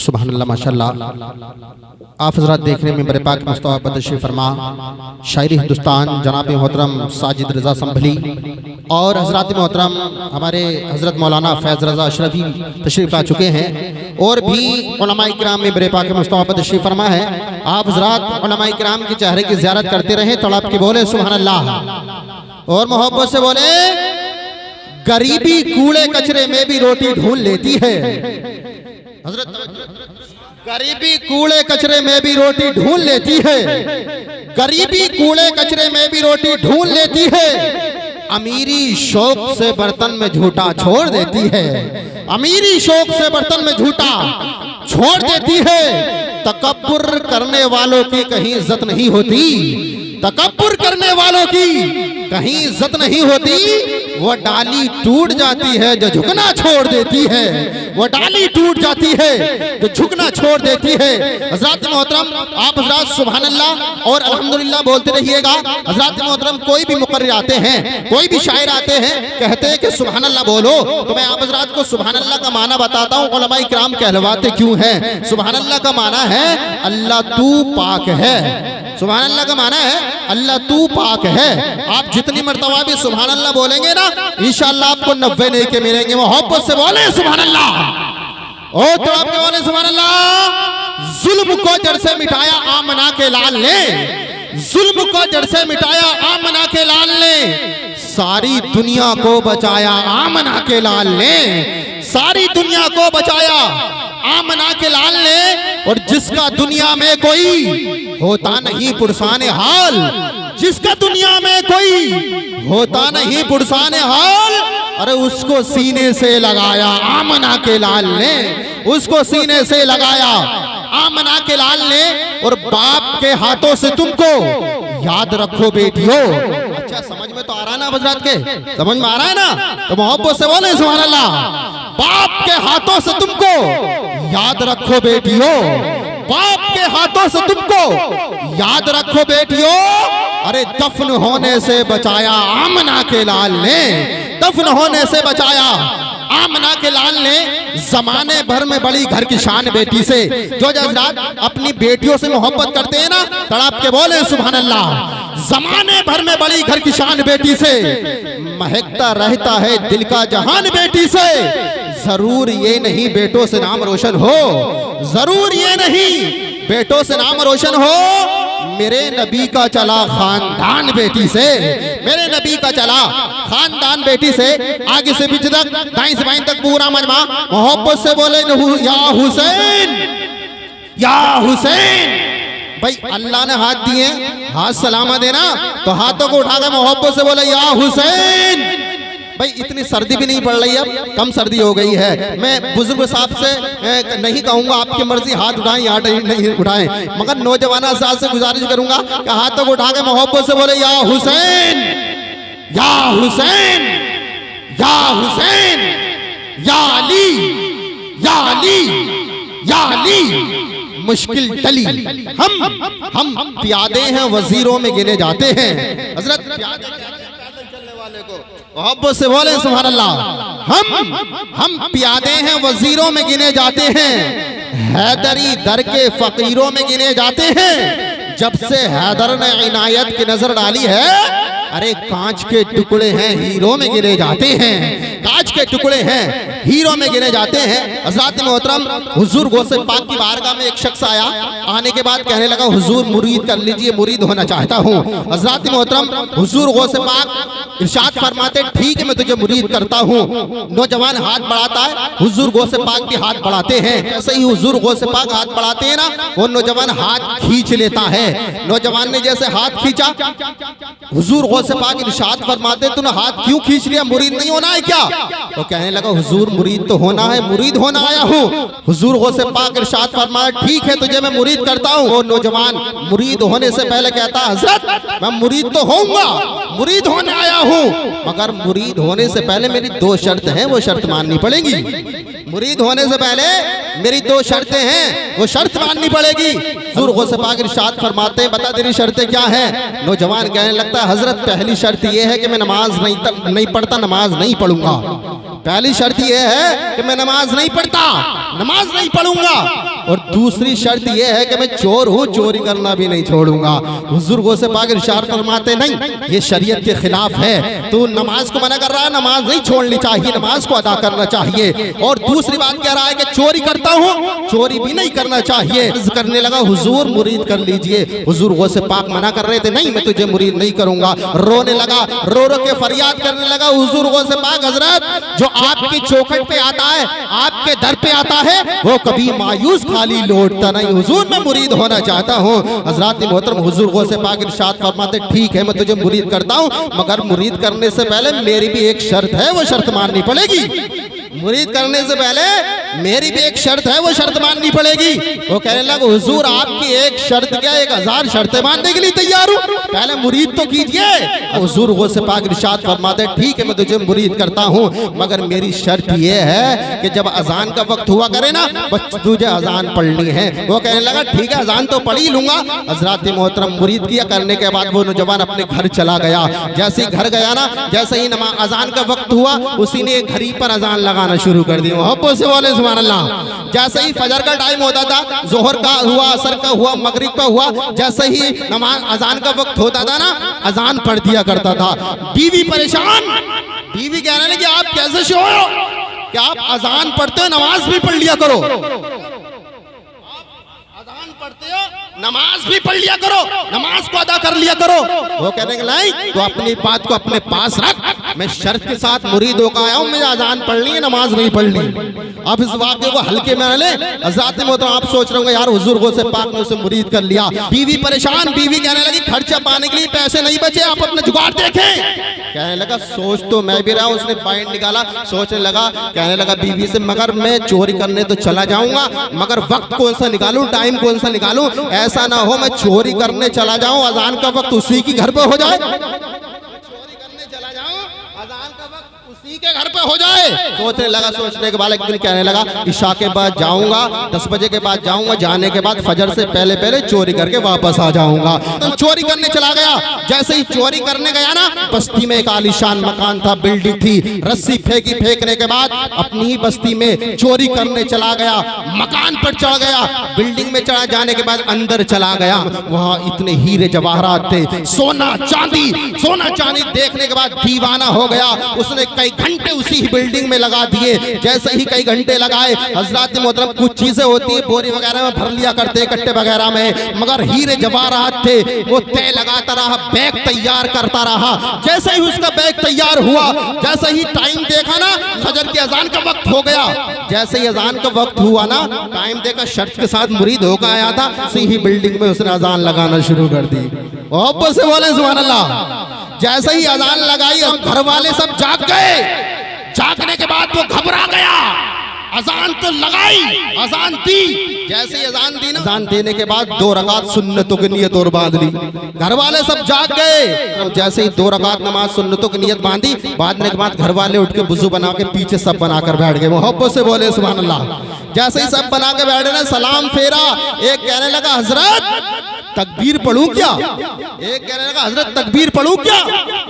सुभानअल्लाह माशाअल्लाह। आप हज़रात देख रहे हैं मिंबर पाक मुस्तफ़ा पर तशरीफ़ फरमा शायरी हिंदुस्तान जनाब मोहतरम साजिद रज़ा संभली और हज़रात मोहतरम हमारे हज़रत मौलाना फैज़ रज़ा अशरफी तशरीफ़ ला चुके हैं और भी उलमाए किराम मिंबर पाक मुस्तफ़ा पर तशरीफ़ फरमा है। आप हज़रात उलमाए किराम के चेहरे की ज़ियारत करते रहें, तड़प के बोले सुभानअल्लाह और मोहब्बत से बोले गरीबी कूड़े कचरे में भी रोटी ढूंढ लेती है। गरीबी कूड़े कचरे में भी रोटी ढूंढ लेती है, गरीबी कूड़े कचरे में भी रोटी ढूंढ लेती है। अमीरी शौक से बर्तन में झूठा छोड़ देती है, अमीरी शौक से बर्तन में झूठा छोड़ देती है। तकब्बुर करने वालों की कहीं इज्जत नहीं होती, तकब्बुर करने वालों की कहीं इज्जत नहीं होती। वो डाली टूट जाती है जो झुकना छोड़ देती है, वो डाली टूट जाती है जो झुकना छोड़ देती है। हज़रात मोहतरम आप हज़रात सुभानअल्लाह और अल्हम्दुलिल्लाह बोलते रहिएगा। हज़रात मोहतरम कोई भी मुकर्रिर आते हैं, कोई भी शायर आते हैं, कहते हैं कि सुभानअल्लाह बोलो, तो मैं आप हज़रात को सुभानअल्लाह का माना बताता हूँ। उलमाए किराम कहलवाते क्यों हैं? सुभानअल्लाह का माना है अल्लाह तू पाक है, सुभानअल्लाह का माना है अल्लाह तू पाक है। आप जितनी मर्तबा भी सुभानअल्लाह बोलेंगे ना इंशाअल्लाह आपको 90 नेकी मिलेंगे। मोहब्बत से बोले सुभानअल्लाह और तो आपके बोले सुभानअल्लाह। जुल्म को जड़ से मिटाया आमना के लाल ने, जुल्म को जड़ से मिटाया आमना के लाल ने, सारी दुनिया को बचाया आमना के लाल ने, सारी दुनिया को बचाया आमना के लाल ने। और जिसका दुनिया में कोई होता नहीं पुरसाने हाल, जिसका दुनिया में कोई होता नहीं पुरसाने हाल, अरे उसको सीने से लगाया आमना के लाल ने, उसको सीने से लगाया आमना के लाल ने। और बाप के हाथों से तुमको याद रखो बेटियों। अच्छा समझ में तो आ रहा है ना हज़रात के, समझ में आ रहा है ना? तो मोहब्बत से बोले सुभानअल्लाह। बाप के हाथों से तुमको याद रखो बेटियों, बाप के हाथों से तुमको याद रखो बेटियों। अरे दफन होने से बचाया आमना के लाल ने, दफन होने से बचाया आमना के लाल ने। जमाने भर में बड़ी घर की शान बेटी से। जो हज़रात अपनी बेटियों से मोहब्बत करते हैं ना, तड़प के बोले सुभानअल्लाह। जमाने भर में बड़ी घर की शान बेटी से, महकता रहता है दिल का जहान बेटी से। जरूर ये नहीं बेटों से नाम रोशन हो, जरूर ये नहीं बेटों से नाम रोशन हो। मेरे नबी का चला खानदान बेटी से, मेरे नबी का चला खानदान बेटी से। आगे से पीछे तक, दाएं से बाएं तक पूरा मजमा मोहब्बत से बोले या हुसैन, या हुसैन। भाई अल्लाह ने हाथ दिए, हाथ सलामत देना, तो हाथों को उठाकर मोहब्बत से बोले या हुसैन। भाई इतनी सर्दी भी नहीं पड़ रही, अब कम सर्दी हो गई है। मैं बुजुर्ग साहब से नहीं कहूंगा आपकी मर्जी हाथ उठाएं या नहीं उठाएं, मगर नौजवाना साहब से गुजारिश करूंगा कि हाथों को उठा के मोहब्बत से बोले या हुसैन, या हुसैन, या हुसैन, या अली, या अली, या अली। मुश्किल टली, हम प्यादे हैं वजीरों में गिने जाते हैं। हजरत चलने वाले को मोहब्बत से बोले सुभानअल्लाह। हम प्यादे हैं वजीरों में गिने जाते हैं, हैदरी दर के फकीरों में गिने जाते हैं। जब से हैदर ने इनायत की नजर डाली है, अरे कांच के टुकड़े हैं हीरो में गिने जाते हैं, कांच के टुकड़े हैं हीरो में गिने जाते हैं। हज़रात मोहतरम हुजूर गौसे पाक की बारगाह में एक शख्स आया, आने के बाद कहने लगा हुजूर मुरीद कर लीजिए, मुरीद होना चाहता हूँ। हज़रात मोहतरम हुजूर गौसे पाक इरशाद फरमाते ठीक है मैं तुझे मुरीद करता हूँ। नौजवान हाथ बढ़ाता है, हुजूर गौसे पाक भी हाथ बढ़ाते हैं। ऐसे ही हुजूर गौसे पाक हाथ बढ़ाते हैं ना, वो नौजवान हाथ खींच लेता है। नौजवान ने जैसे हाथ खींचा, हुजूर गौसे पाक इरशाद फरमाते तूने हाथ क्यों खींच लिया, मुरीद नहीं होना है क्या? तो कहने लगा हुजूर मुरीद तो होना है, मुरीद होना आया हूँ। हुजूर गौसे पाक इरशाद फरमाया ठीक है तुझे मैं मुरीद करता हूँ। वो नौजवान मुरीद होने से पहले कहता हजरत मैं मुरीद तो होऊंगा, मुरीद होने आया हूँ, मगर मुरीद होने से पहले मेरी 2 शर्त हैं, वो शर्त माननी पड़ेगी। मुरीद होने से पहले मेरी 2 शर्तें हैं, वो शर्त माननी पड़ेगी। हुजूर गौसे पाक इरशाद फरमाते हैं बता तेरी शर्तें क्या हैं? नौजवान कहने लगता है हजरत पहली शर्त यह है कि मैं नमाज नहीं पढ़ता, नमाज नहीं पढ़ूंगा। पहली शर्त यह है कि मैं नमाज नहीं पढ़ता, नमाज नहीं पढ़ूंगा, और दूसरी शर्त यह है कि मैं चोर हूँ, चोरी करना भी नहीं छोड़ूंगा। हुजूर गौसे पाक इरशाद फरमाते नहीं, ये शरीयत के खिलाफ है, तो नमाज को मना कर रहा है, नमाज नहीं छोड़नी चाहिए, नमाज को अदा करना चाहिए। और दूसरी बात कह रहा है कि चोरी करता हूँ, चोरी भी नहीं करना चाहिए। करने लगा हुजूर मुरीद कर लीजिए। हुजूर गौसे पाक मना कर रहे थे, नहीं मैं तुझे मुरीद नहीं करूंगा। रोने लगा, रो रो के फरियाद करने लगा, हुजूर गौसे पाक हजरत जो आपकी चौखट पे आता है, आपके दर पे आता है, वो कभी मायूस खाली लौटता नहीं। हुजूर मैं मुरीद होना चाहता हूँ। हजरत मोहतरम हुजूर गौसे पाक इरशाद फरमाते, ठीक है मैं तुझे मुरीद करता हूँ, मगर मुरीद करने से पहले मेरी भी एक शर्त है, वो शर्त माननी पड़ेगी। मुरीद करने से पहले मेरी भी एक शर्त है, वो शर्त माननी पड़ेगी। वो कहने लगा हुजूर आपकी एक शर्त क्या, 1000 शर्तें मानने के लिए तैयार हूँ, पहले मुरीद तो कीजिए। हुजूर गौसे पाक इरशाद फरमाते, ठीक है मैं तुझे मुरीद करता हूँ, मगर मेरी शर्त ये है कि जब अजान का वक्त हुआ करे ना, बस तुझे अजान पढ़नी है। वो कहने लगा ठीक है अजान तो पढ़ ही लूंगा। हजरत मोहतरम मुरीद किया करने के बाद वो नौजवान अपने घर चला गया। जैसे ही घर गया ना, जैसे ही अजान का वक्त हुआ, उसी ने घड़ी पर अजान लगाना शुरू कर दी। मोहब्बत से बोले सुभान अल्लाह। जैसे ही फजर का टाइम होता था, जोहर का हुआ, असर का हुआ, मगरिब का हुआ, जैसे ही नमाज अजान का वक्त होता था ना, अजान पढ़ दिया करता था। बीवी परेशान, बीवी कहने लगी आप कैसे शो हो कि आप अजान पढ़ते हो, नमाज भी पढ़ लिया करो, अजान पढ़ते हो नमाज भी पढ़ लिया करो, नमाज को अदा कर लिया करो। वो कहने नहीं तो अपनी बात को अपने पास रख, मैं शर्त के साथ मुरीद होकर आया हूँ, मुझे अजान पढ़नी है, नमाज नहीं पढ़नी। अब इस वाक़े को हल्के में ले। हज़रत मोहतरम आप सोच रहे होंगे यार हुजूर गौसे पाक ने उसे मुरीद कर लिया। बीवी परेशान, बीवी कहने लगी खर्चा पाने के लिए पैसे नहीं बचे, आप अपना जुगाड़ देखें। कहने लगा सोच तो मैं भी रहा हूँ। उसने पॉइंट निकाला, सोचने लगा, कहने लगा बीवी से मगर मैं चोरी करने तो चला जाऊंगा, मगर वक्त कौन सा निकालूं, टाइम कौन सा निकालूं, ऐसा ना हो मैं चोरी करने चला जाऊं, अजान का वक्त उसी की घर पे हो जाए, चोरी करने चला जाऊं, अजान का वक्त उसी के घर पे हो जाए। सोचने लगा, सोचने के बाद एक दिन कहने लगा इशा के बाद जाऊंगा, 10 बजे के बाद जाऊंगा, जाने के बाद फजर से पहले पहले चोरी करके वापस आ जाऊंगा। तो चोरी करने चला गया। जैसे ही चोरी करने गया ना, बस्ती में एक आलीशान मकान था, बिल्डिंग थी, रस्सी फेंकी, फेंकने के बाद अपनी ही बस्ती में चोरी करने चला गया। मकान पर चढ़ गया, बिल्डिंग में चढ़ा जाने के बाद अंदर चला गया। वहां इतने हीरे जवाहरात थे, सोना चांदी देखने के बाद दीवाना हो गया। उसने कई घंटे उसी बिल्डिंग में लगा दिए। जैसे ही कई घंटे लगाए, हजरत मोहतरम कुछ चीजें होती है बोरी वगैरह में भर लिया करते, कट्टे वगैरह में, मगर हीरे जवाहरात थे। वो तय लगाता रहा, बैग तैयार करता रहा। जैसे ही उसका बैग तैयार हुआ, जैसे ही टाइम देखा ना, फजर की अजान का वक्त हो गया। जैसे ही अजान का वक्त हुआ ना, टाइम देखा, शर्त के साथ मुरीद होकर आया था, उसी ही बिल्डिंग में उसने अजान लगाना शुरू कर दी। मोहब्बत से बोले सुभान अल्लाह। जैसे ही अजान लगाई, घर वाले सब जाग गए। जागने के बाद वो घबरा गया। अजान तो लगाई, अजान दी। जैसे ही अजान दी ना, अजान देने के बाद 2 रकात सुन्नतों की नियत और बांध ली। घर वाले सब जाग गए। जैसे ही 2 रकात नमाज सुन्नतों की नियत बांधी, बांधने के बाद घर वाले उठ के वुजू बना के पीछे सब बनाकर बैठ गए। मोहब्बत से बोले सुभान अल्लाह। जैसे ही सब बना के बैठे ना, सलाम फेरा। एक कहने लगा हजरत तकबीर पढ़ूं क्या? एक कहने लगा हजरत तकबीर पढ़ूं क्या?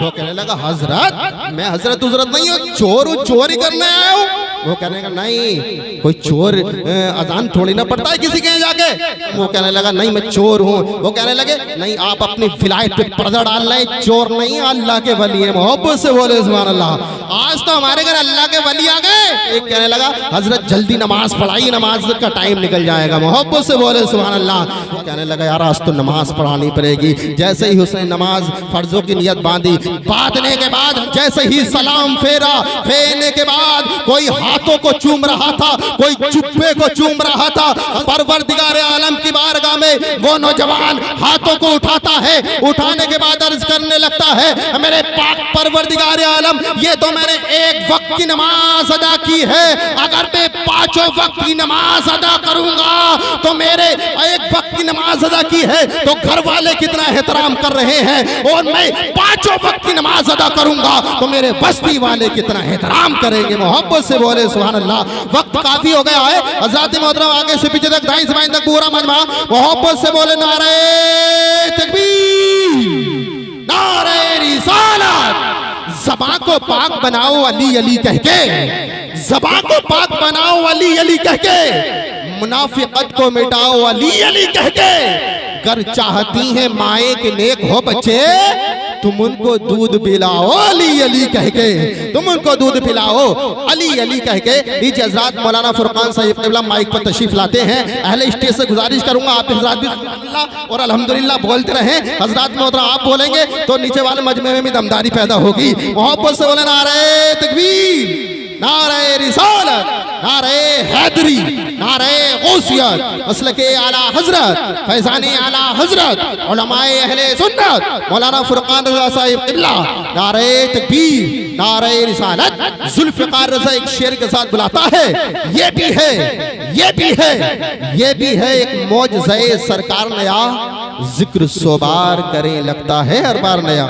वो कहने लगा हजरत मैं हजरत नहीं हूँ, चोर हूँ, चोरी करने आया हूँ। वो कहने लगा नहीं, कोई चोर अजान थोड़ी ना पड़ता है किसी के जाके। वो कहने लगा नहीं मैं चोर हूँ। वो कहने लगे नहीं आप अपनी विलायत पे पर्दा डाल रहे हैं, चोर नहीं अल्लाह के वली है। मोहब्बत से बोले सुभान अल्लाह। आज तो हमारे घर अल्लाह के वली आ गए। एक कहने लगा हजरत जल्दी नमाज पढ़ाई, नमाज का टाइम निकल जाएगा। मोहब्बत से बोले सुभान अल्लाह। कहने लगा यार आज तो नमाज पढ़ानी पड़ेगी। जैसे ही उसने नमाज फर्जों की नियत बांधी, बांधने के बाद जैसे ही सलाम फेरा, फेरने के बाद कोई हाथों को चूम रहा था, कोई चुप्पे को चूम रहा था। परवरदिगार आलम की बारगाह में वो नौजवान हाथों को उठाता है। उठाने के बाद अर्ज करने लगता है मेरे पाक परवरदिगार आलम, ये तो मैंने एक वक्त की नमाज अदा की है। अगर मैं 5 वक्त की नमाज अदा करूंगा तो मेरे एक वक्त की नमाज अदा की है तो घर वाले कितना एहतराम कर रहे हैं, और मैं 5 वक्त की नमाज अदा करूंगा तो मेरे बस्ती वाले कितना एहतराम करेंगे। मोहब्बत से बोले सुभान अल्लाह। वक्त काफी हो गया है। हज़रत मोहतरम आगे से पीछे तक, दाएं से बाएं तक पूरा मजमा मोहब्बत से बोले नारे तकबीर, नारे रिसालत। ज़बान को पाक बनाओ अली अली कह के, ज़बान को पाक बनाओ अली अली कह के, मुनाफिकत को मिटाओ अली अली कह के। गर चाहती हैं माए के नेक हो बच्चे, तुम उनको दूध पिलाओ अली अली कह के, तुम उनको दूध पिलाओ अली अली कह के। नीचे हजरात मौलाना फुरकान साहिब क़िबला माइक पर तशरीफ लाते हैं। अहले स्टेज से गुजारिश करूंगा आप हजरात भी अल्लाह और अल्हम्दुलिल्लाह बोलते रहें। हजरात मोहतरम आप बोलेंगे तो नीचे वाले मजमे में भी दमदारी पैदा होगी। मोहब्बत से बोले नारे तकबीर, नारे रिसालत, नारे हैदरी, नारे गौसियत, मसलके आला हजरत, फैज़ाने आला हजरत, उलमाए अहले सुन्नत मौलाना फुरकान रज़ा साहिब क़िबला, नारे तकबीर, नारे रिसालत। जुल्फ़िकार रज़ा एक शेर के साथ बुलाता है, ये भी है, ये भी है, ये भी है एक मौजज़े सरकार नया, जिक्र सोबार करें लगता है हर बार नया।